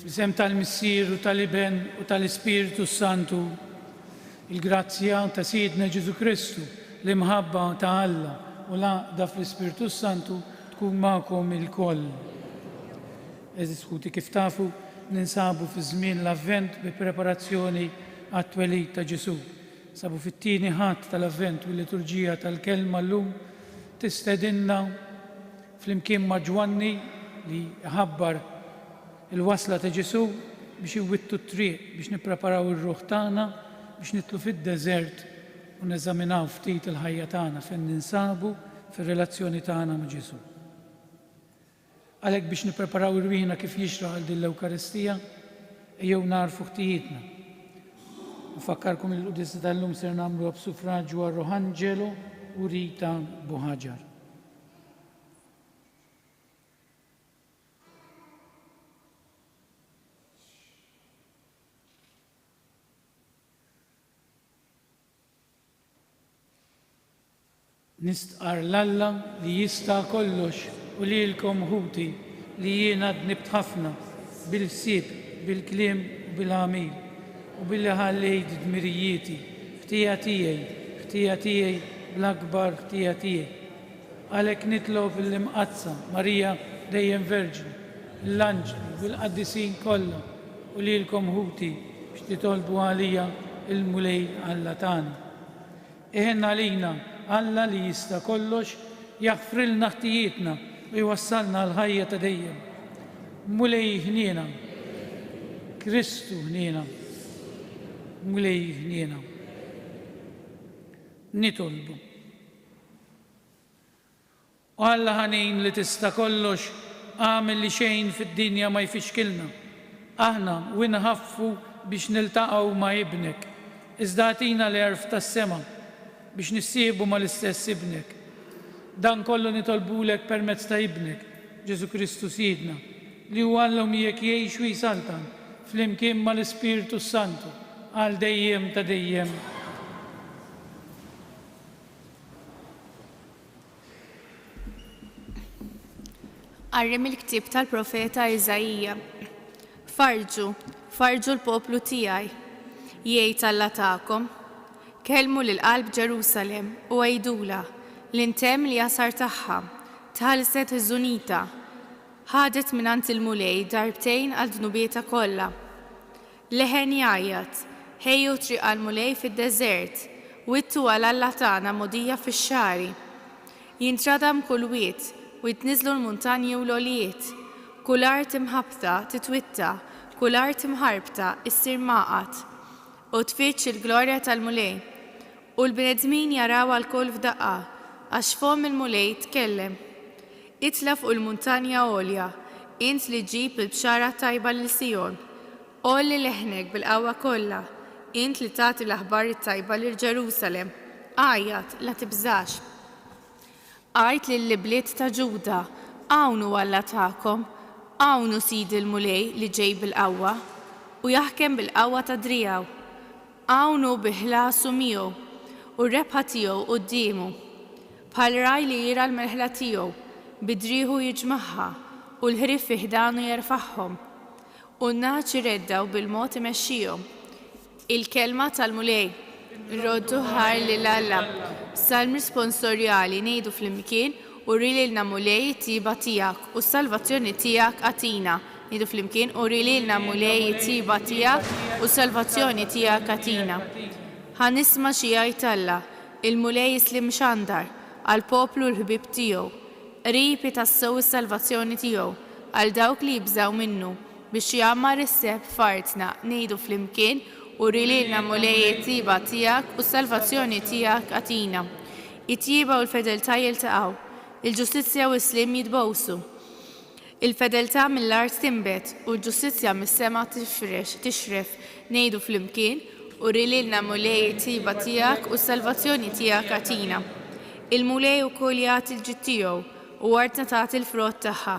Fl-isem tal-Missier u tal-Iben u tal-Ispiritu Santu, il-grazzja ta' Sidna Ġesu Kristu, l-imħabba ta' Alla u l-għaqda fl-Ispiritu Santu tkun magħkom il-koll. Eżis ħuti kif tafu ninsabu fi żmien l-Avvent bi preparazzjoni għat-twelid ta' Ġesu. Sabu fit-tieni ħadd tal-Avvent u l-liturġija tal-kelma llum tistedinna fl-imkien ma' Ġwanni li ħabbar il-wasla ta' Ġesu biex iwittu t-triq biex nippreparaw ir-ruħ tagħna biex nitlu fid-deżert u neżaminaw ftit il-ħajja tagħna fejn ninsabu fir-relazzjoni tagħna ma' Ġesu. Għalhekk biex nippreparaw irwieħna kif jixraħ għal din l-Ewkaristija, ejjew narfu ħtijietna. Nfakkarkom il-qudis tal-lum ser nagħmlu b'suffraġġju għal Roħanġelo u Rita Buħaġar. Nistqar l-Alla li jista' kollox u lilkom ħuti li jiena dnibt ħafna bil-ħsieb, bil-kliem u bil-għamil u billi ħallejt dmirijieti, ħtija tiegħi bl-akbar ħtija tiegħi. Għalhekk nitlob l-imqazza Marija dejjem Verġni, l-anġli bil-qaddisin kollha u lilkom ħuti biex titolbu għalija il-mulej Alla tagħna. Eħenna għalina Alla li jista' kollox jaħfrilna ħtijietna u jwassalna l-ħajja ta' dejjem. Mulej ħniena, Kristu ħniena, mulej ħniena. Nitolbu. U Alla ħanin li tista' kollox għamel li xejn fid-dinja ma jfixkilna. Aħna u nħaffu biex niltaqgħu ma' ibnek. Iżda għatina l-erf tas-sema biex nissiebu ma l-istess ibnek. Dan kollu nitolbulek permezz ta' ibnek, Ġesu Kristu Sidna, li huwa Alla miegħek jgħix u jsaltan flimkien ma l-Ispiritu Santu għal dejjem ta' dejjem. Qarrem il-ktieb tal-profeta Iżajija. Farġu l-poplu tiegħi, jgħid Alla tagħkom. Kellmu lill-qalb Ġerusalemm u għajdula l-intemm li jasar tagħha, tħallset iż-żunita, ħadet minant il-mulej darbtejn għal dnubieta kollha. Leħen jgħajjat, ħejju triq għall-mulej fid-deżert, wittu għal Alla tagħna mogħdija fix-xari. Jintradam kull wied u jitniżlu l-muntanji u l-għoljiet, kull art imħabta titwitta, kull art imħarbta issir maqat u tfittx il-glorja tal-mulej. U l-bnedmin jaraw għal-koll f'daqqa, għax fom il-mulej tkellem. Itla fuq il-muntanja għolja, int li ġib il-bxara tajba l-Sijon. Olli leħnek bil-qawwa kollha, int li tagħti l-aħbar tajba lil Ġerusalem. Għajjat la tibżax. Għajt lill-bliet ta' Ġuda, għawnu Alla tagħkom, għawnu Sidi l-mulej li ġej bil-qawwa u jaħkem bil-qawwa ta' drijaw. Għawnu biħlasu miegħu u r-rebħa tiegħu qudiemu, bħal raj li jira l-merħla tiegħu, bidrieħu jiġmaħħa u l-ħrief fi ħdanu jerfa'hom, u n-naċ ireddaw bil-mod imexxihom. Il-kelma tal-mulej, roddu ħar lil Alla, salm risponsorjali ngħidu flimkien u rililna mulej it-tiba tiegħek u s-salvazzjoni tiegħek għatina. Ngħidu flimkien u rililna mulej it-tiba tiegħek u s-salvazzjoni tiegħek għatina. Ħanisma' xi jgħid Alla, il-mulej jislim xandar għall-poplu l-ħbieb tiegħu, qrib itassew is-salvazzjoni tiegħu għal dawk li jibżgħu minnu biex jagħmar is-seb fartna ngħidu flimkien u rililna mulej it-tiba tiegħek u s-salvazzjoni tiegħek għatina. It-tiba u l-fedeltà jiltaqgħu, il-ġustizzja u s-slim jitbowsu. Il-fedeltà mill-art tinbet u l-ġustizzja mis-sema tixref ngħidu flimkien u rililna mulej it-tiba tiegħek u s-salvazzjoni tiegħek għatina. Il-mulej ukoll jagħti l-ġid tiegħu u wartna tagħti l-frott tagħha.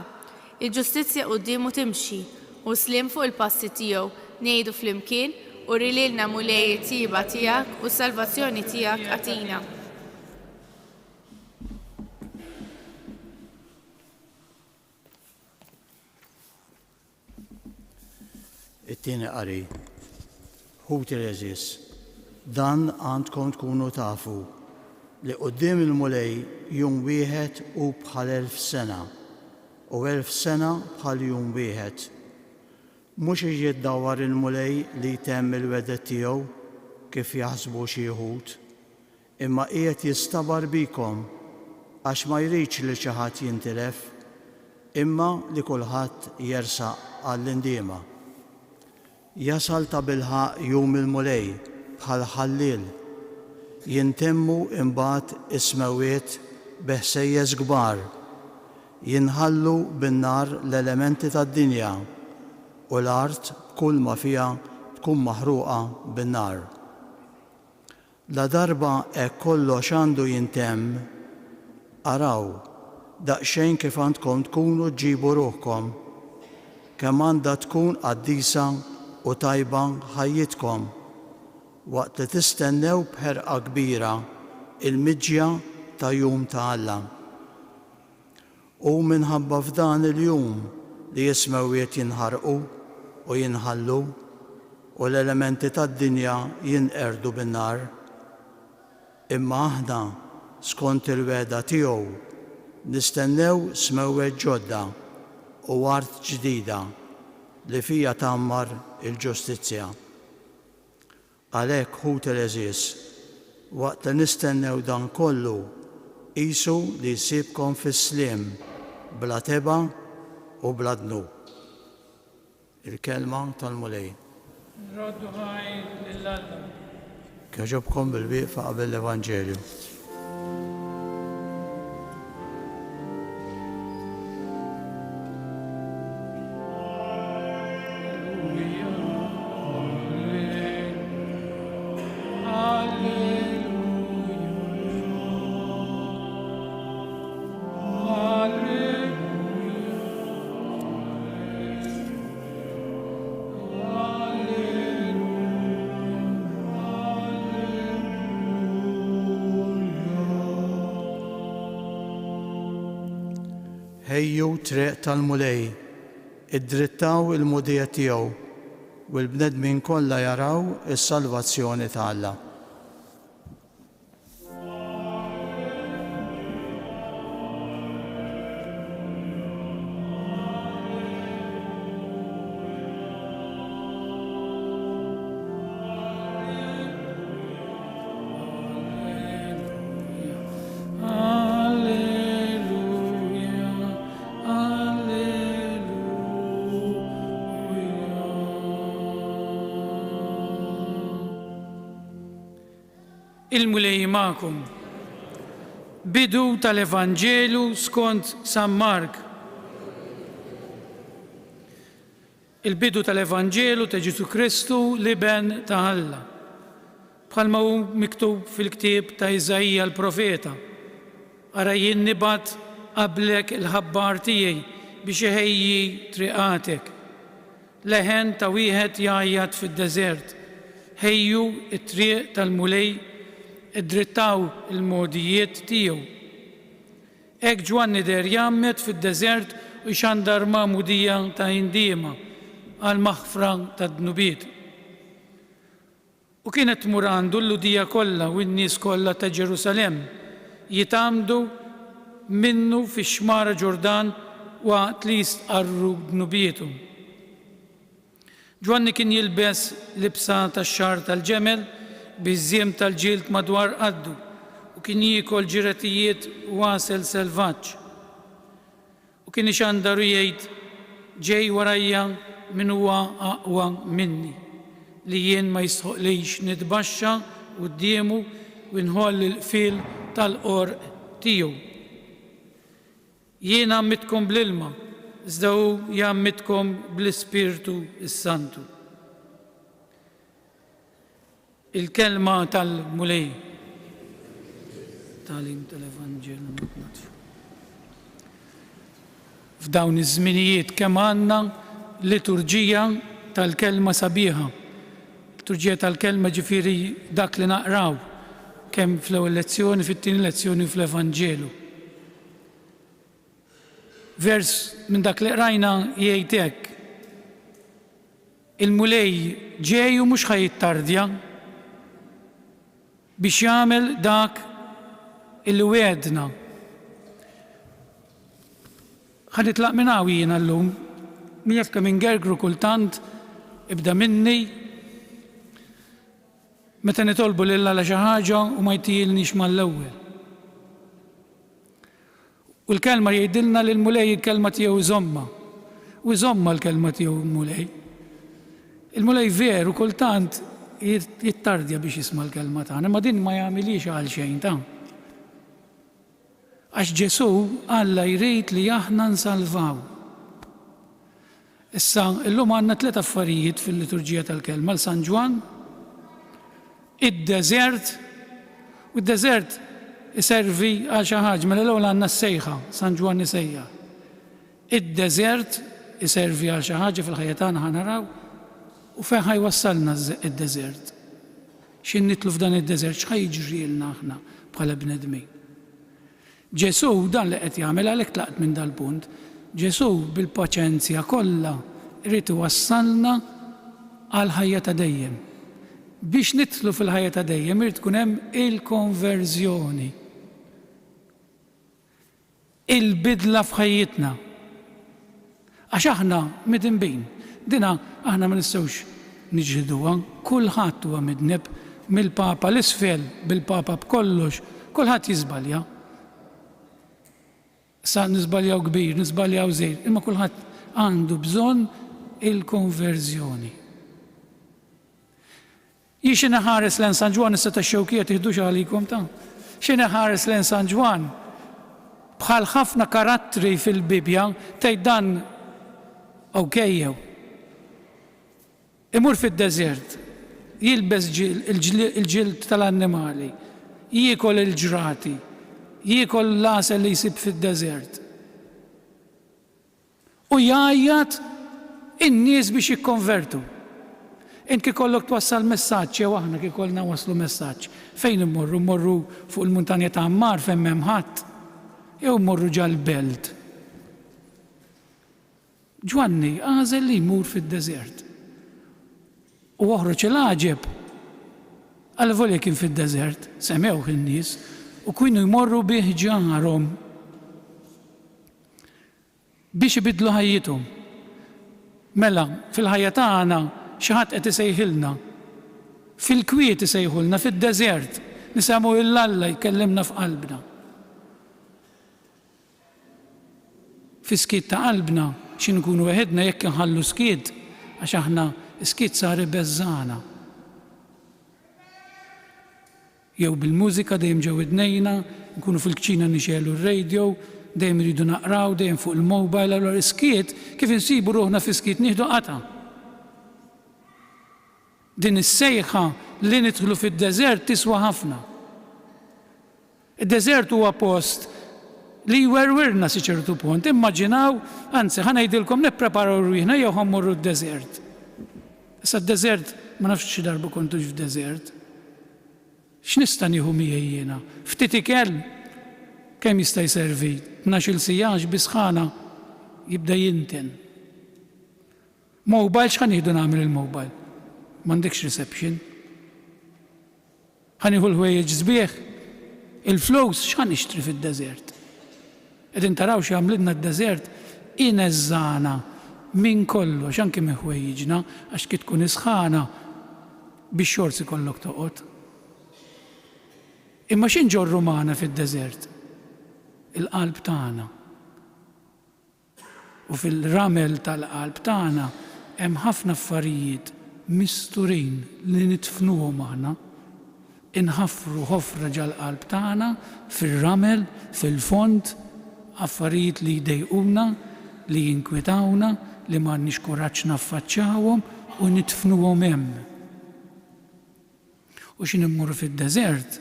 Il-ġustizzja qudiemu timxi u slim fuq il-passi tiegħu ngħidu flimkien u rililna mulej it-tiba tiegħek u s-salvazzjoni tiegħek għatina. It-tieni qari. Ħuti l-eżis, dan għandkom tkunu tafu li qudiem il-mulej jum wieħed u bħal 1000 sena u 1000 sena bħal jum wieħed. Mhux jiddawwar il-mulej li jtemm il-wedet tiegħu kif jaħsbu xi wħud, imma qiegħed jistabar bikom għax ma jridx li xi ħadd jintilef, imma li kulħadd jersaq għall-indiema. Jasal ta' bilħaq jum il-mulej bħal ħallil, jintemmu imbagħad ismewiet beħsejjes kbar, jinħallu bin-nar l-elementi tad-dinja u l-art kull ma fiha tkun maħruqa bin-nar. La darba hekk kollox għandu jintemm, araw daqsxejn kif għandkom tkunu ġibu ruħkom, kemm għandha tkun qaddisa u tajba ħajjitkom waqt li tistennew bħerqa kbira il-miġja ta' jum ta' Alla. U minħabba f'dan il-jum li jismewiet jinħarqu u jinħallu u l-elementi tad-dinja jinqerdu bin-nar, imma aħna skont il-weda tiegħu nistennew smewwet ġodda u art ġdida li fija tammar il-ġustizzja. Għalhekk ħut l-eżis, waqt li nistennew dan kollu, qisu li jsibkom fis-sliem bla teba u bla dnu. Il-kelma tal-mulej. Roddu ħaj lill-Alla. Kieġobkom bil-wieqfa qabel l-Evanġelju. Ejju triq tal-mulej, id-drittaw il-mudija tiegħu u l-bnedmin kollha jaraw is-salvazzjoni ta' Alla. Il-mulej magħkom. Bidu tal-Evanġelu skont San Mark. Il-bidu tal-Evanġelu ta' Ġesu Kristu li ben ta' Alla. Bħalma hu miktub fil-ktieb ta' Iżajja l-profeta. Ara jien nibgħat qablek il-ħabbar tiegħi biex iħejji triqatek. Leħen ta' wieħed jgħajjad fid-deżert. Ħejju it-triq tal-mulej id-drittaw il-modijiet tiegħu. Hekk Ġwanni der jammet fid-deżert u jxandar ma' mudija ta' indiema għal maħfra ta' dnubiet. U kienet tmur għandu l-ludija kollha u n-nies kollha ta' Ġerusalem jitamdu minnu fix-xmara Ġordan waqt li jistqarru dnubietum. Ġwanni kien jilbes libsa tax-xar tal-ġemel biż-żiem tal-ġild madwar qaddu u kien jiekol ġiratijiet wasel selvaġġ. U kien ixandaru jgħid ġej warajja min huwa aqwa minni li jien ma jisħoqlix nitbaxxa qudiemu u nħoll il-qfil tal-qorq tiegħu. Jien għammitkom bl-ilma, iżda hu jgħammitkom bl-Ispirtu s-Santu. Il-kelma tal-mulej. Talim tal-Evanġelu. F'dawn iż-żminijiet kemm għandna liturġija tal-kelma sabiħa. Liturġija tal-kelma ġifieri dak li naqraw kemm fl-ewwel lezzjoni, fit-tieni lezzjoni u fl-Evanġelu. Vers minn dak li qrajna jgħid hekk. il-mulej ġej u mhux ħajittardja biex jagħmel dak il-wedna. Ħanitlaq minn hawn jiena llum, min jaf kemm ingergru kultant ibda minni meta nitolbu lil Alla xi ħaġa u ma jtijilniex mal-ewwel. U l-kelma jgħidilna li l-mulej il-kelma tiegħu iżomma, u iżomma l-kelma tiegħu l-mulej. Il-mulej veru kultant jittardja biex jisma' l-kelma tagħna, ma din ma jagħmilix għal xejn ta'. Għax Ġesu Alla jrid li aħna nsalvaw. Issa illum għandna 3 affarijiet fil-liturġija tal-kelma l-San Ġwan, id-deżert, u d-deżert iservi għal xi ħaġa, mela l-ewwel għandna s-sejħa, San Ġwan isejjaħ. Id-deżert iservi għal xi ħaġa fil-ħajja tagħna ħanaraw, u fejn ħajwassalna id-deżert. X'in nitlu f'dan id-deżert, x'ħajġrilna aħna bħala bnedmin. Ġesu dan li qed jagħmel għalhekk tlaqt minn dal-punt, Ġesu bil-paċenzja kollha irid iwassalna għal ħajja ta' dejjem. Biex nidħlu fil-ħajja ta' dejjem irid tkun hemm il-konverżjoni. Il-bidla f'ħajjitna. Għax aħna midinbin, dina aħna ma nistgħux niġħduha, kulħadd huwa midneb mill-Papa l-isfel bil-Papa b'kollox, kulħadd jiżbalja. Sa niżbaljaw kbir, niżbaljaw żgħir, imma kulħadd għandu bżonn il-konverżjoni. Jien xi ħares lejn San Ġwan issa tax-xewkiet tieħdux għalikom ta'. Xi ħares lejn San Ġwan bħal ħafna karattri fil-Bibja tgħid dan okejjew. Imur fid-deżert, jilbes il-ġild tal-annimali, jiekol il-ġrati, jiekol l-asel li jsib fid-deżert. U jgħajjat in-nies biex jikkonvertu. Int kif kollok twassal messaġġ jew aħna kif kollna waslu messaġġ. Fejn immorru? Mmorru fuq il-muntanja ta' Ammar fejn m'hemm ħadd, jew mmorru ġal-belt. Ġwanni għażel li jmur fid-deżert. U oħroġ il-għaġeb, għal-volja kien fid-deżert, semewh in-nies, u kienu jmorru bih ġarhom biex ibidlu ħajjithom. Mela, fil-ħajja tagħna xi ħadd qed isejħilna, fil-kwiet isejħulna, fid-deżert, nisimgħu l-Alla jkellimna f'qalbna. Fi-skiet ta' qalbna xi nkunu weħedna jekk inħallu skiet, għax aħna skiet sar ibeżżana. Jew bil-mużika dejjem ġew idnejna, nkunu fil-kċina nixelu r-radio, dejjem iridu naqraw, dejjem fuq il-mobile, allura skiet kif insibu ruħna fi skiet nieħdu qata'. Din is-sejħa li nidħlu fid-deżert tiswa ħafna. Id-deżert huwa post li jwerwirna si ċertu punt. Immaġinaw, anzi ħanajdilkom nippreparaw rwieħna jew ħammorru d-deżert. Issa d-deżert ma nafx xi darba kontux f'deżert. X'nista' nieħu miegħi jiena? Ftit ikel kemm jista' jservi? 12 sijax bisħana jibda jinten. Mobile x'ħanieħdu nagħmel il-mobile? M'għandekx reception. Ħanieħu l-ħwejjeġ sbieħ. Il-flows x'ħanixtri fid-deżert? Qegħdin taraw x'għamlilna d-deżert ineżżana minn kollox anke minn ħwejjiġna għax kif tkun isħana biex xorsi kollok toqgħod. Imma x'inġorru magħna fid-deżert? Il-qalb tagħna. U fil-ramel tal-qalb tagħna hemm ħafna affarijiet misturin li nitfnuhom aħna, inħaffru ħofra ġal-qalb tagħna fir-ramel, fil-fond, affarijiet li jdejquna, li jinkwetawna, li m'għandniex kuraġġ naffaċċawhom u nitfnuhom hemm. U x'in immorru fid-deżert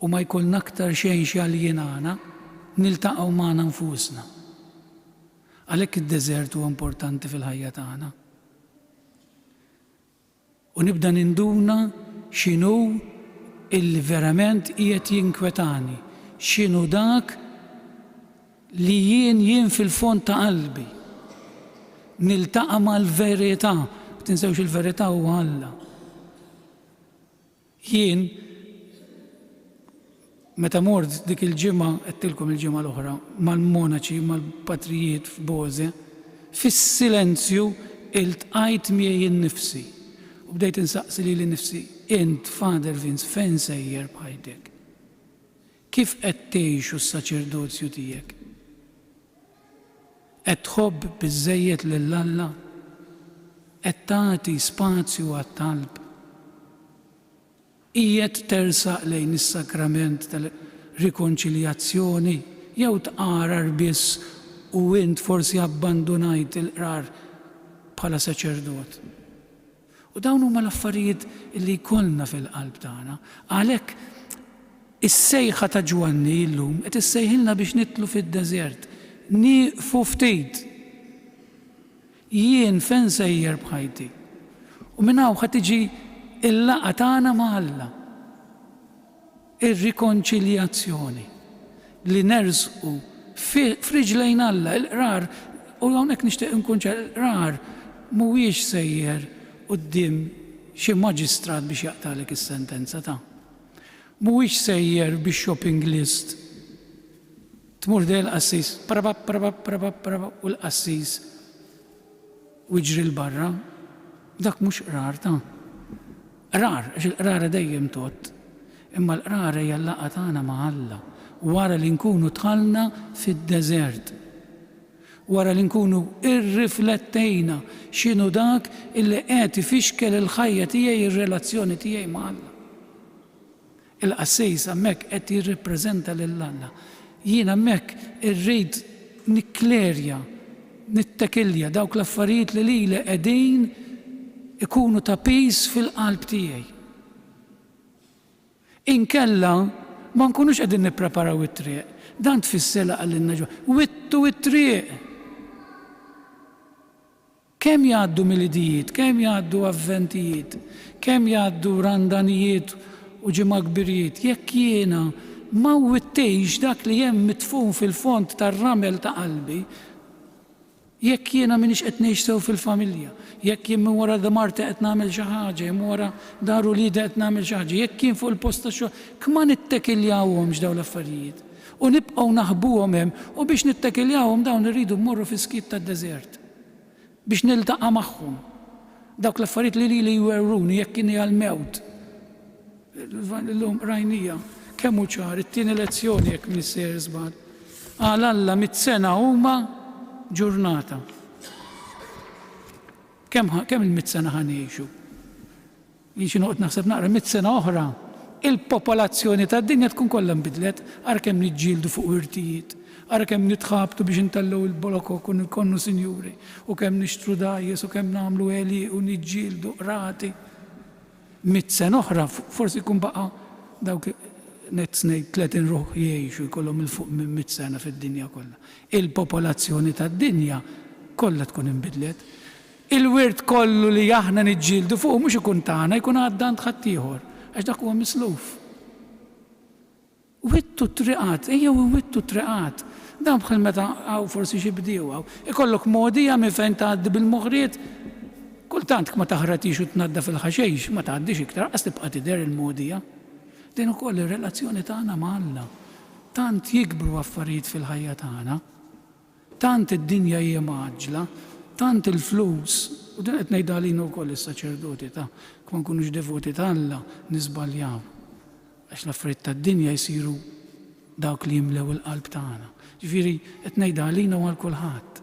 u ma jkollna aktar xejn x'għaljinana niltaqgħu magħna nfusna. Għalhekk id-deżert huwa importanti fil-ħajja tagħna. U nibda ninduna x'inhu illi verament qiegħed jinkwetani, x'inhu dak li jien fil-fond ta' qalbi. niltaqa' mal-verità, ma tinsewx il-verità huwa Alla. Jien meta mort dik il-ġimgħa qedtilkom il-ġimgħa l-oħra mal-monaċi, mal-patrijiet f'Boze, fis-silenzju iltqajt miegħi innifsi u bdejt insaqsi lili nnifsi, int Father Vince fejn sejjer b'ħajtek? Kif qed tgħixu s-saċerdozju tiegħek? Qed tħobb biżżejjed lil Alla? Qed tagħti spazju għat-talb? Qiegħed tersaq lejn is-sakrament tal-rikonċiljazzjoni jew tqarar biss u int forsi abbandunajt il-qrar bħala saċerdot? U dawn huma l-affarijiet li jkollna fil-qalb tagħna. Għalhekk is-sejħa ta' Ġwanni llum qed issejħilna biex nitlu fid-deżert, nieqfu ftit. Jien fejn sejjer bħajti? U minn hawn ħadd tiġi il-laqgħa tagħna ma' Alla. Ir-rikonċiljazzjoni li nersqu f'riġlejn Alla, il-qrar, u hawnhekk nixtieq inkun ċar, il-qrar mhuwiex sejjer quddiem xi maġistrat biex jaqtalek is-sentenza ta'. Mhuwiex sejjer biex shopping list. Tmur dejn l-qassis, u l-qassis u jiġri l-barra. Dak mhux qrar ta'. Qrar, għax il-qrara dejjem tot. Imma l-qrara hija l-laqgħa tagħna ma' Alla wara li nkunu dħalna fid-deżert. Wara li nkunu irriflettejna x'inhu dak illi qed ifixkel il-ħajja tiegħi, ir-relazzjoni tiegħi ma' Alla. Il-qassis hemmhekk qed jirrippreżenta lil Alla. Jien hemmhekk irrid nikklerja, nittakilja dawk l-affarijiet li lili qegħdin ikunu ta' peace fil-qalb tiegħi. Inkella ma nkunux qegħdin nippreparaw it-triq. Dan tfisser għallinna wittu it-triq. Kemm jgħaddu milidijiet, kemm jgħaddu avventijiet, kemm jgħaddu randanijiet u ġimgħa kbirijiet, jekk jiena ma wittejx dak li hemm mitfun fil-fond tar-ramel ta' qalbi, jekk jiena m'iniex qed ngħix sew fil-familja, jekk jien minn wara d-marti qed nagħmel xi ħaġa, jien wara daru lieda qed nagħmel xi ħaġa, jekk jien fuq il-post tax-xogħol, kma nittekiljawhomx dawn l-affarijiet. U nibqgħu naħbuhom hemm u biex nittekiljawhom dawn irridu mmorru fis-skit tad-deżert biex niltaqa' magħhom. Dawk l-affarijiet li lili jwerruni jekk kieni għall-mewt. Illum rajnija kemm hu ċar it-tieni lezzjoni jekk missier żball. Għal Alla 100 sena huma ġurnata. Kemm il-100 sena ħanejxu? Jien noqgħod naħseb naqra 100 sena oħra, il-popolazzjoni tad-dinja tkun kollha nbidlet, ara kemm niġġieldu fuq irtijiet, ara kemm nitħabtu biex intallew il-bolokok u nkonnu sinjuri, u kemm nixtru dajjes u kemm nagħmlu eli u niġġieldu qrati. 100 sena oħra forsi jkun baqa' dawk ngħid 30 ruħ jgħixu jkollhom il fuq minn 100 sena fid-dinja kollha. Il-popolazzjoni tad-dinja kollha tkun inbidlet. Il-wirt kollu li aħna niġġieldu fuq mhux ikun tagħna, jkun għaddant ħadd ieħor, għax dak huwa misluf. Wittu triqat, ejjew wittu triqat. Dan bħal meta għaw forsi xi bdiew għaw. Ikollok modija minn fejn tgħaddi bil-moħriet, kultant ma taħratix u tnadda fil-ħaxejx, ma tgħaddix iktar, qas tibqa' tidher il-modija. Din ukoll ir-relazzjoni tagħna ma' Alla. Tant jikbru affarijiet fil-ħajja tagħna, tant id-dinja hija maġla, tant il-flus, u din qed ngħidha lina wkoll is-saċerdoti ta' ma nkunux devoti ta' Alla nisbaljaw. Għax l-affarijiet tad-dinja jsiru dawk li jimlew il-qalb tagħna. Ġifieri qed ngħidha lina għal kulħadd.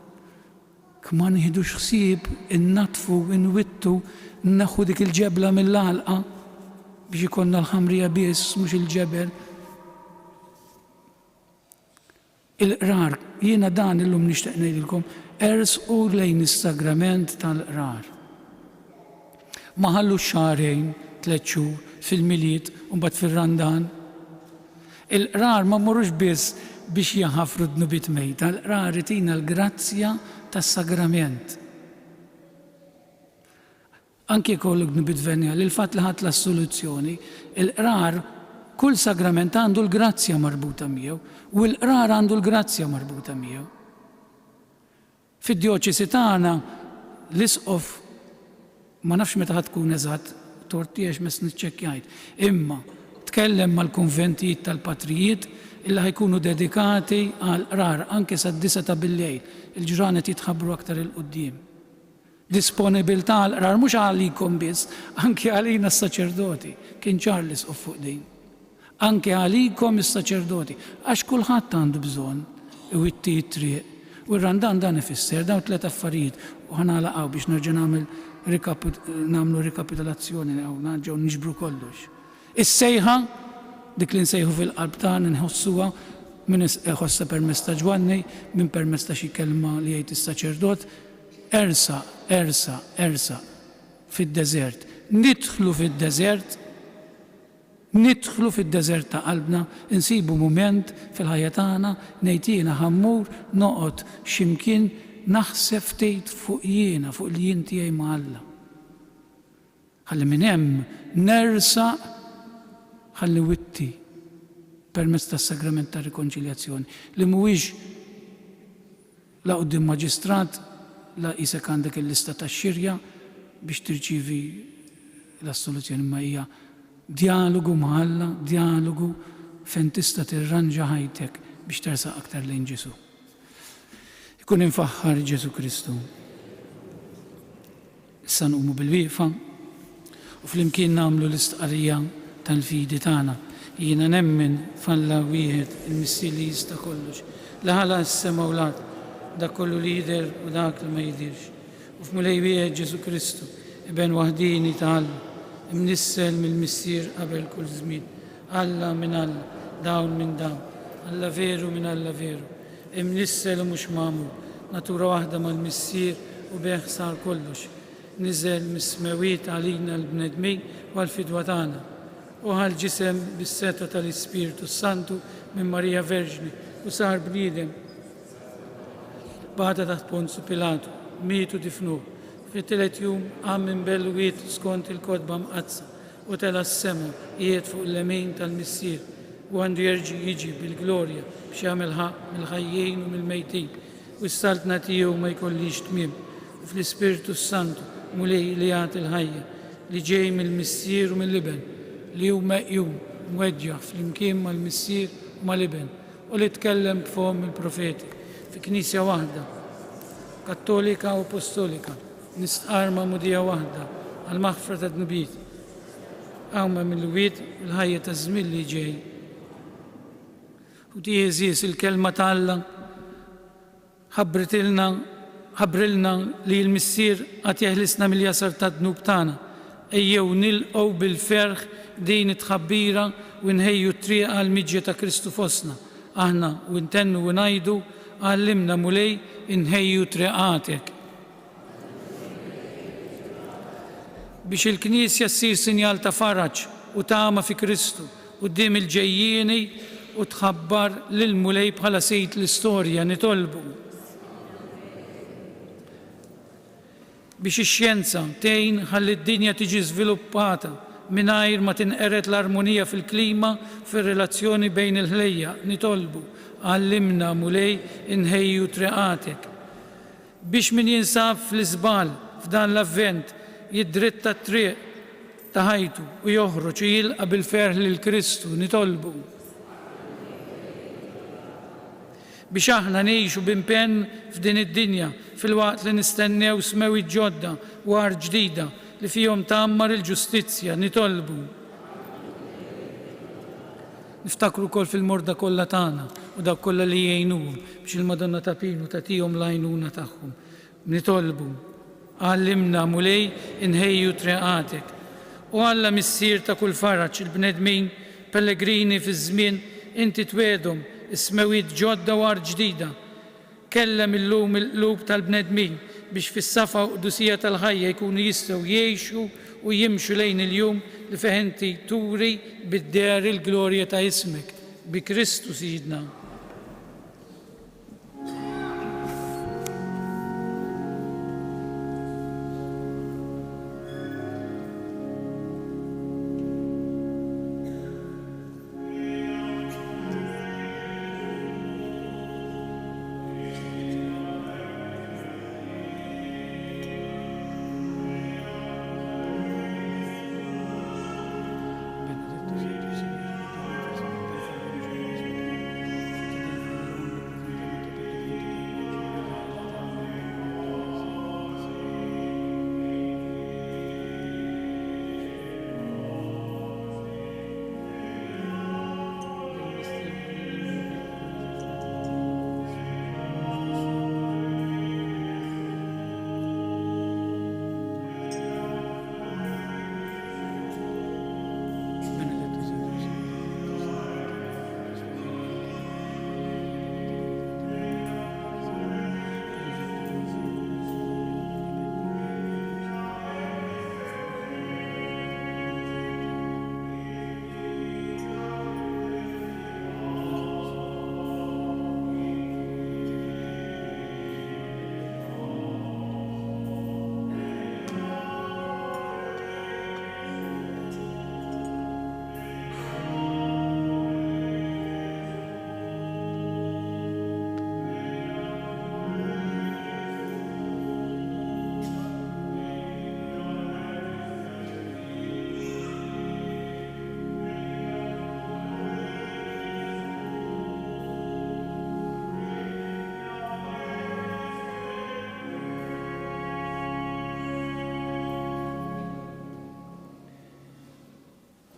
Kma nieħdux ħsieb innatfu, inwittu, naħħu dik il-ġebla mill-għalqa biex ikollna l-ħamrija biss mhux il-ġebel. Il-qrar, jiena dan illum nixtieq ngħidilkom, ersqu lejn is-sagrament tal-qrar. Ma ħallux xahrejn, 3 xhur fil-miliet u mbagħad fir-randan. Il-qrar ma mmorrux biss biex jaħafru d-nubiet mejta, l-qrar itina l-grazzja tas-sagrament. Anke jkollok dnubit venjali, il-fatt li ħadd l-assoluzzjoni, il-qrar kull sagrament għandu l-grazzja marbuta miegħu u l-qrar għandu l-grazzja marbuta miegħu. Fid-djoċesi tagħna l-isqof ma nafx meta tkun eżatt, tortiex mes niċċekkjajt. Imma tkellem mal-konventijiet tal-patrijiet illi ħajkunu dedikati għal qrar anke sad-9 ta' bil-lejl, il-ġranet jitħabbru aktar il-qudiem. Disponibilità għal qrar mhux għalikom biss, anke għalina s-saċerdoti, kien ċar l-isqof fuq din. Anke għalikom is-saċerdoti, għax kulħadd għandu bżonn iwitti t-triq. U r-randan dan ifisser dawn 3 affarijiet u ħanalaqgħu biex nerġa' nagħmlu rikapitolazzjoni ġew niġbru kollox. Is-sejħa dik li nsejħu fil-qalb tagħna nħossuha min iħossha permezz ta' Ġwanni, min permezz ta' xi kelma li jgħid is-saċerdot, ersa fid-deżert. Nidħlu fid-deżert ta' qalbna, insibu mument fil-ħajja tagħna ngħid jiena ħammur noqgħod x'imkien naħseb ftit fuq jiena, fuq il-jien tiegħi ma' Alla. Ħalli minn hemm nersaq ħalli witti permezz tas-sagrament ta' rikonċiljazzjoni li mhuwiex la quddiem maġistrat la qisek għandek il-lista tax-xirja biex tirċievi l-assoluzzjoni ma hija dialogu ma' Alla, dialogu fejn tista' tirranġa ħajtek biex tersaq aktar lejn Ġesu. Ikun infaħħar Ġesu Kristu. Issa nqumu bil-wieqfa u flimkien nagħmlu l-istqarrija tal-fidi tagħna. Jiena nemmen f'Alla wieħed il-missier li jista' kollox. La ħala s-sema u l-ard, dak kollu li jidher u dak li ma jidirx. U f'mulej wieħed Ġesu Kristu, ibn waħdini ta' Alla, imnissel mill-missier qabel kull żmien. Alla minn Alla, dawn minn dawn. Alla veru minn Alla veru. Imnissel u mhux magħmul, natura waħda mal-missier u beħ sar kollox. Niżel mis-smewiet għalina l-bnedmin u għal-fidwa tagħna. U ġisem bis-seta tal-Ispiritu Santu minn Marija Verġni u sar bniedem. Bada taħt Ponzu Pilatu, mietu difnuh. Fit-tielet jum qam minn belwiet skont il-kodba mqazza u tela s-sema qiegħed fuq l-lemin tal-missier u għandu jerġi' jiġi bil-glorja biex jagħmel ħaq mill-ħajjin u mill-mejtin u s-saltna tiegħu ma jkollix tmiem u fl-Ispiritu Santu mulej li jagħti l-ħajja li ġej mill-missier u mill-liben li hu meqjum mweġġaħ flimkien mal-missier u mal-liben u li tkellem b'fom il-profeti fi knisja waħda kattolika u apostolika nistqar ma'mudija waħda għal-maħfra ta' dnubiet għawma mill-wied l-ħajja ta' żmien li ġej. U tieżis il-kelma ta' Alla ħabbrilna li l-missier għad jeħlisna mill-jasar ta' dnub tagħna. Ejjew nilqgħu bil-ferħ din it-tħabbira u nħejju t-triq għal-miġja ta' Kristu fostna. Aħna u ntennu u ngħidu għallimna mulej inħejju triqatek. Biex il-Knisja ssir sinjal ta' faraġġ u tama fi Kristu quddiem il-ġejjieni u tħabbar lil mulej bħala sejt l-istorja nitolbu. Biex ix-xjenza tgħin ħalli d-dinja tiġi żviluppata mingħajr ma tinqered l-armonija fil-klima fir-relazzjoni bejn il-ħlejja nitolbu għallimna mulej inħejju triqatek. Biex min jinsab fl-iżbal f'dan l-avvent jiddritta t-triq ta' ħajtu u joħroġ u jilqa' bil-ferħ lil Kristu nitolbu. Biex aħna ngħixu b'impenn f'din id-dinja fil-waqt li nistennew smewiet ġodda u għar ġdida li fihom tgħammar il-ġustizzja nitolbu. Niftakru wkoll fil-morda kollha tagħna u dak kollha li jgħinuhom biex il-Madonna ta' Pinu tagħtihom l-għajnuna tagħhom. Nitolbu għallimna mulej inħejju triqatek. U Alla missier ta' kull faraġġ il-bnedmin pellegrini fi żmien inti twedhom ismewiet ġodda u għar ġdida. Kellem illum il-qlub tal-bnedmin biex fis-safa u qdusija tal-ħajja jkunu jistgħu jgħixu u jimxu lejn il-jum li fih inti turi bid-der il-glorja ta' ismek bi Kristu Sidna.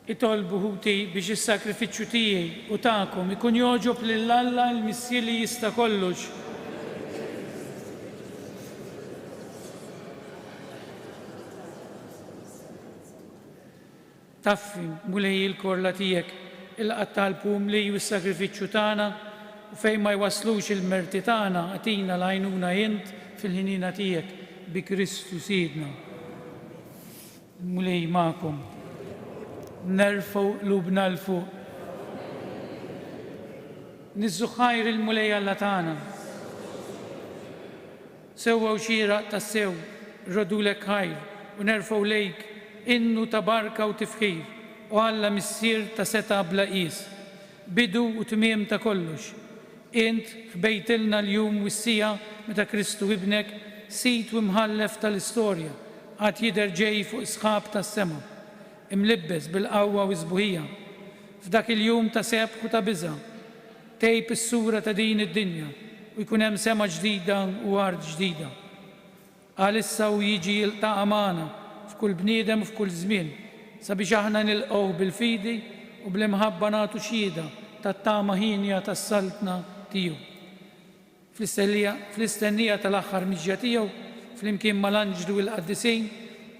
Itolbu ħuti biex is-sakrifiċċju tiegħi u tagħkom ikun joġob lil Alla l-Missier li jista' kollox. Taffi mulej il-korla tiegħek il-qattal-pum li u s-sakrifiċċju tagħna u fejn ma jwaslux il-merti tagħna għatina l-għajnuna int fil-ħinina tiegħek bi Kristu Sidna. Mulej magħkom. Nerfgħu lubna l-fuq. Niżżu ħajr il-mulej Alla tagħna. Sewwa u xieraq tassew, rodulek ħajr u nerfgħu lejk innu ta' barka u tifħir u Alla missier ta' seta' bla qis, bidu u tmiem ta' kollox. Int ħbejtilna l-jum u s-sija meta Kristu ibnek sit u mħallef tal-istorja għad jidher ġej fuq sħab tas-sema, imlibbes bil-qawwa u żbuħija. F'dak il-jum ta' sebħ u ta' biża' tejb is-sura ta' din id-dinja u jkun hemm sema ġdida u ard ġdida. Għalissa u jiġi jiltaqa' magħna f'kull bniedem u f'kull żmien sabiex aħna nilqgħu bil-fidi u bl-imħabba nagħtu xhieda tat-tama ħinja tas-saltna tiegħu. Fl-istennija tal-aħħar miġja tiegħu flimkien mal-anġlu l-qaddisin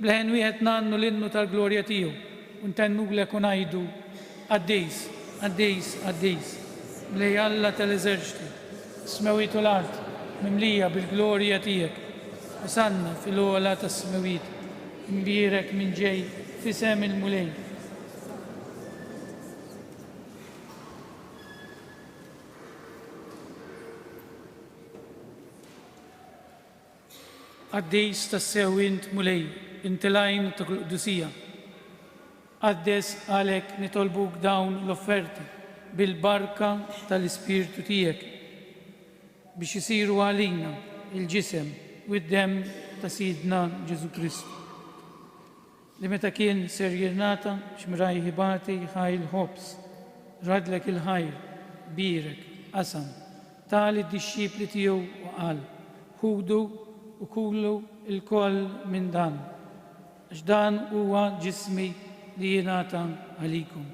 bleħen wieħed nannu l-innu tal-glorja tiegħu u ntennulek u ngħidu Għaddejs, għaddejs, għaddejs, mlej Alla tal-eżerċiti, s-smewiet u l-art mimlija bil-glorja tiegħek, u sanna fil-ogħla tas-smewiet, imbierek minn ġej fisem il-mulej. Għaddejs tassew int mulej, intilajn ta' Qudusija. Għaddes għalek nitolbuk dawn l-offerti bil-barka tal-Ispirtu tiegħek biex isiru għalina il-ġisem u d-dem ta' Sidna Ġesu Kristu. Li meta kien ser jirnata x'mraj ħibati ħajl ħobs, radlek il-ħajr, birek, qasam, tali d-dixxipli tiegħu u qal, ħudu u kullu il-koll minn dan, għax dan huwa ġismi li jingħata għalikum.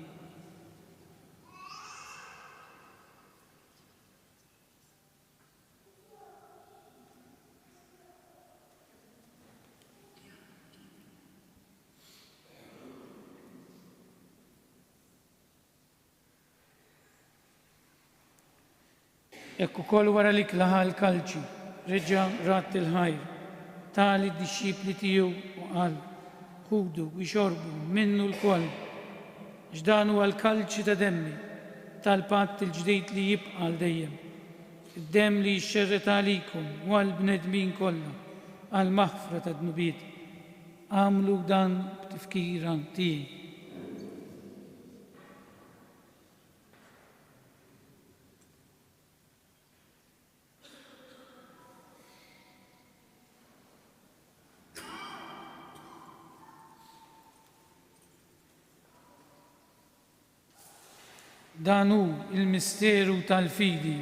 Ekku kol wara li klaħa l-kalċi, reġa' rat il-ħajr, tali d-dixxipli tiegħu u qal, ħudu u jxorbu minnu l-koll, ġdan huwa l-kalċi ta' demmi, tal-patt il-ġdid li jibqa' l dejjem. Id-dem li jxerret għalikum u għall-bnedmin kollha għall-maħfra ta' dnubiet. Għamlu dan b'tifkira tiegħi. Dan hu il-misteru tal-fidi.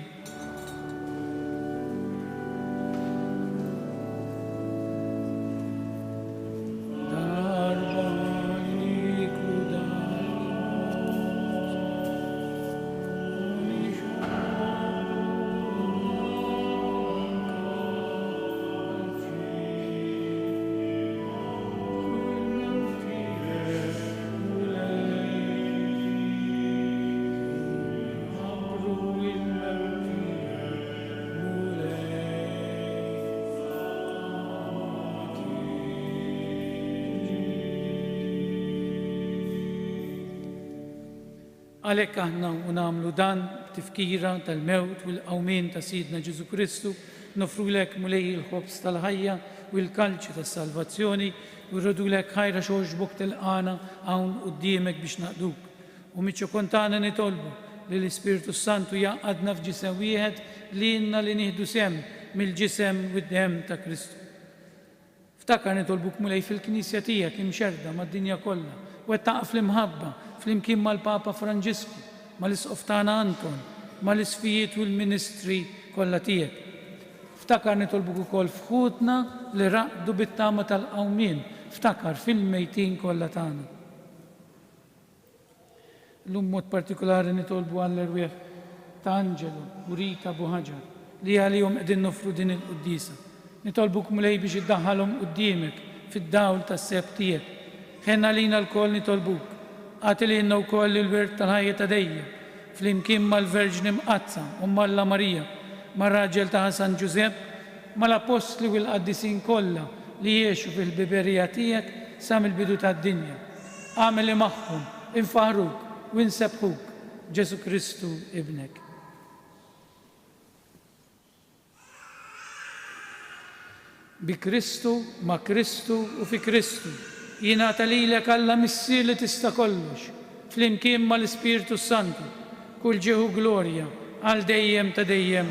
Għalhekk aħna u nagħmlu dan b'tifkira tal-mewt u l-qawmien ta' Sidna Ġesu Kristu, nofrulek mulej il-ħobs tal-ħajja u l-kalċi tas-salvazzjoni u rrodulek ħajra xogħġbok tilqana hawn quddiemek biex naqduk. U miċċu kontana nitolbu li l-Ispirtu Santu jaqgħadna f'ġisem wieħed li inna li nieħdu sem mill-ġisem u d-demm ta' Kristu. Ftakar nitolbuk mulej fil-Knisja tiegħek imxerda mad-dinja kollha u wettaqa fl-imħabba flimkien mal-Papa Franġisku, mal-Isqof tagħna Anton, mal-isfijiet u l-ministri kollha tiegħek. Ftakar nitolbuk ukoll fħutna li raqdu bit-tama tal-qawmien, ftakar fil-mejtin kollha tagħna. L-lum mod partikolari nitolbu għall-erwieħ ta' Angelo u Rita Abu Ħaġar li għalihom qegħdin nofru din il-quddisa. Nitolbuk mulej biex iddaħħalhom quddiemek fid-dawl tas-seb tiegħek. Ħenna lina l-koll nitolbuk. Għati lilna wkoll il-wirt tal-ħajja ta' dejjem flimkien mal-Verġni Mqazza u Malla Marija, mar-raġel ta' San Ġusepp, mal-apostli u l-qaddisin kollha li jiexu fil-biberija tiegħek sa mill-bidu tad-dinja. Għamel magħhom, infaħruk u nsebħuk Ġesu Kristu ibnek. Bi Kristu, ma' Kristu u fi Kristu jingħata lilek Alla missier li tista' kollox, flimkien mal-Ispirtu Santu, kull ġieħu glorja għal dejjem ta' dejjem.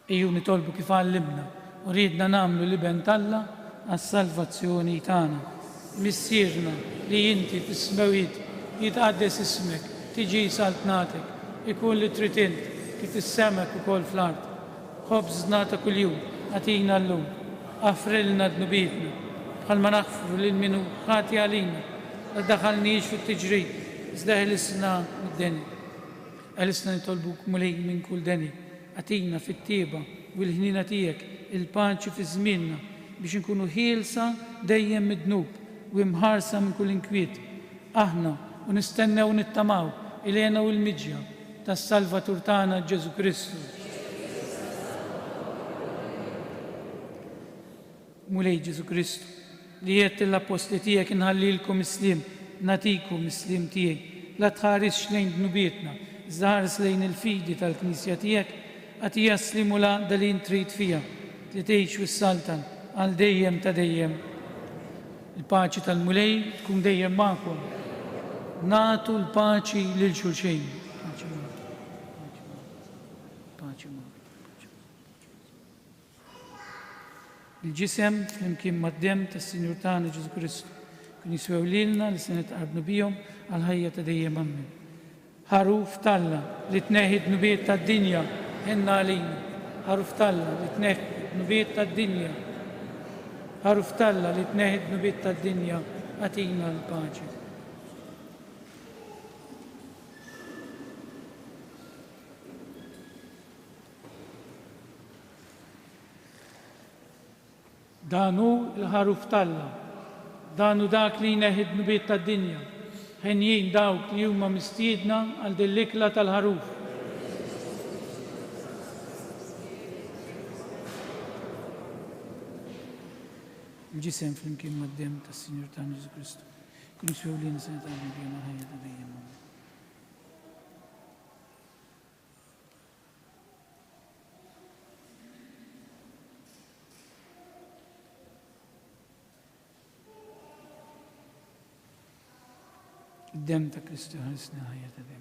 Ejju nitolbu kif għallimna u ridna nagħmlu liben Alla għas-salvazzjoni tagħna. Missierna li inti fis-smawiet jitqaddes ismek, tiġi saltnatek, ikun li trid int kif is-semek ukoll fl-art. Ħobżna ta' kuljum għatina llum, għafrilna dnubietna, bħalma naħfru lil minu ħati għalina, ma ddaħħalniex fit-tiġrid, iżda ħelisna mid-denja. Ħelisna nitolbuk mulej minn kull denja, għatina fit-tieba u l-ħnina tiegħek il-paċi fi żmienna biex inkunu ħielsa dejjem mid-dnub u imħarsa minn kull inkwiet. Aħna u nistennew nittamaw ilena u l-miġja tas-Salvatur tagħna Ġesu Kristu. Mulej Ġesu Kristu, li jett l-apostli tiegħek inħallilkom islim, natikum islim tiegħek, la tħares lejn dnubietna, żaħares lejn il-fidi tal-Knisja tiegħek, għati jaslimu la dalin trid fija, li tgħix wis-saltan għal dejjem ta' dejjem. Il-paċi tal-mulej tkun dejjem magħkom. Natu l-paċi lil xulxejn. Paċi magħkom. Il-ġisem flimkien mad-dem tas-Sinjur tagħna Ġesu Kristu kien jiswew lilna li se nitqarbu bihom għal ħajja ta' dejjem amen. Ħaruf Talla li tneħħi d-nubiet tad-dinja ħenna għalina. Ħaruf Talla li tneħħi d-nubiet tad-dinja. Ħaruf Talla li tneħħi d-nubiet tad-dinja għatina l-paċi. Danu il-ħaruf Talla, danu dak li jneħħi d-nubiet tad-dinja, ħenjin dawk li huma mistiedna għal din l-ikla tal-ħaruf. Il-ġisem flimkien mad-dem tas-Sinjur tagħna Ġesu Kristu kun jiswew lilna se nitqarbu bihom għal ħajja ta' dejjem. Id-dem ta' Kristu ħarisna ħajja ta' dejjem.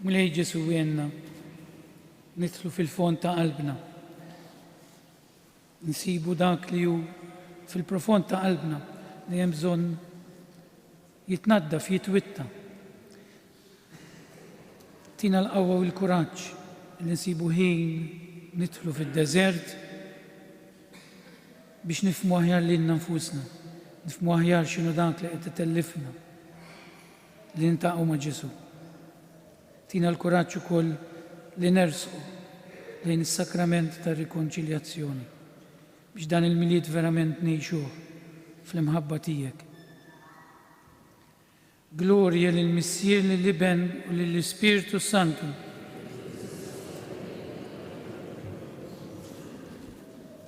Mulej Ġesu għenna nidħlu fil-fond ta' qalbna. Nsibu dak li hu fil-profond ta' qalbna li hemm bżonn jitnaddaf, jitwitta. Tina l-qawwa u l-kuraġġ li nsibu ħin nidħlu fid-deżert biex nifhmu aħjar lilna nfusna, nifhmu aħjar x'inhu dak li qed itellifna li nintaqgħu ma' Ġesu. Tina l-kuraġġ ukoll li nersqu lejn is-sakrament tar-rikonċiljazzjoni biex dan il-milied verament ngħixuh fl-imħabba tiegħek. Glorja lill-Missier lill-Iben u lill-Ispirtu Santu.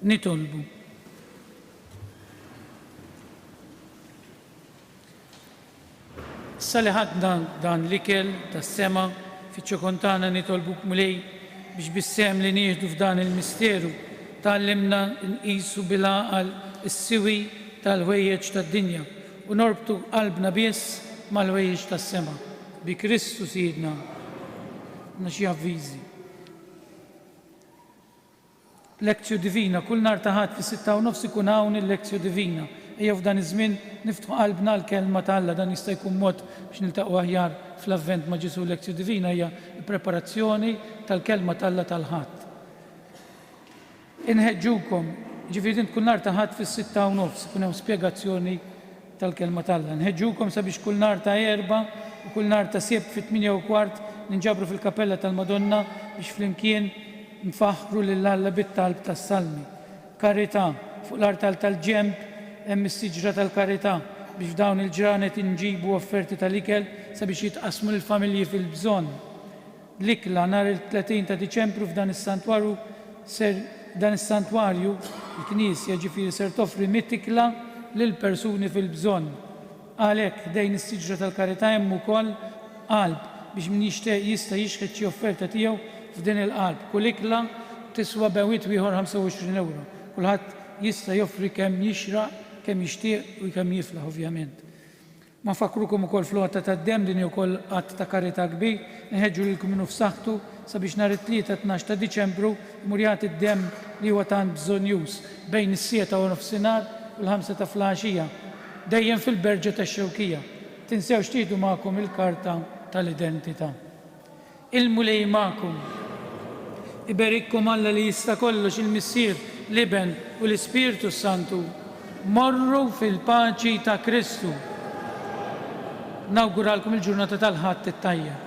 Nitolbu. Sali ħadna dan l-ikel tas-sema fiċ-ċokontana nitolbuk mulej biex bis-sem li nieħdu f'dan il-misteru tallimna nqisu bil-għaqal is-siwi tal-ħwejjeġ tad-dinja u norbtu qalbna biss mal-ħwejjeġ tas-sema. Bi Kristu Sidna. Xi avviżi. Lezzju divina, kull nhar ta' ħadd fis-6:30 ikun hawn il-lezzju divina. Ejja f'dan iż-żmien niftħu qalbna l-kelma ta' Alla, dan jista' jkun mod biex niltaqgħu aħjar fl-avvent ma' Ġesu. Lezzju divina hija l-preparazzjoni tal-kelma ta' Alla tal-ħadd. Inħeġġukom, ġifieri kull nhar ta' ħadd fis-6:30 ikun hemm spjegazzjoni tal-kelma ta' Alla. Nħeġġukom sabiex kull nhar ta' erba' u kull nhar ta' sibt fit-8:15 ninġabru fil-Kapella tal-Madonna biex flimkien nfaħru lil Alla bit-talb tas-salmi. Karità, fuq l-artal tal-ġemb hemm is-siġra tal-karità biex f'dawn il-ġranet inġibu offerti tal-ikel sabiex jitqasmu lill-familji fil-bżonn. L-ikla nhar il-30 ta' Diċembru f'dan is-santwarju il-Knisja ġifieri ser toffri 100 ikla lil persuni fil-bżonn. Għalhekk dejn is-siġra tal-karità hemm ukoll qalb biex min jixtieq jista' jixħed xi offerta tiegħu f'din il-qalb. Kull ikla tiswa bewit ieħor 25 euro. Kulħadd jista' joffri kemm jixraq, kemm jixtieq u kemm jiflaħ ovvjament. Ma nfakrukom ukoll fl-għatta tad-dem din ukoll qatt ta' karità kbir, nħeġġu lilkom minnu f'saħħtu sabiex nhar it-tlieta 12 ta' Diċembru imur jagħti d-dem li huwa tant bżonjuż bejn is-sieta u nofsinhar u l-5 ta' filgħaxija. Dejjem fil-Berġa tax-Xewkija. Tinsewx tieħdu magħkom il-karta tal-identità. Il-mulej magħkom. Iberikkom Alla li jista' kollox il-Missier, l-Iben u l-Ispirtu Santu. Morru fil-paċi ta' Kristu. Nawguralkom il-ġurnata tal-ħadd it-tajjeb.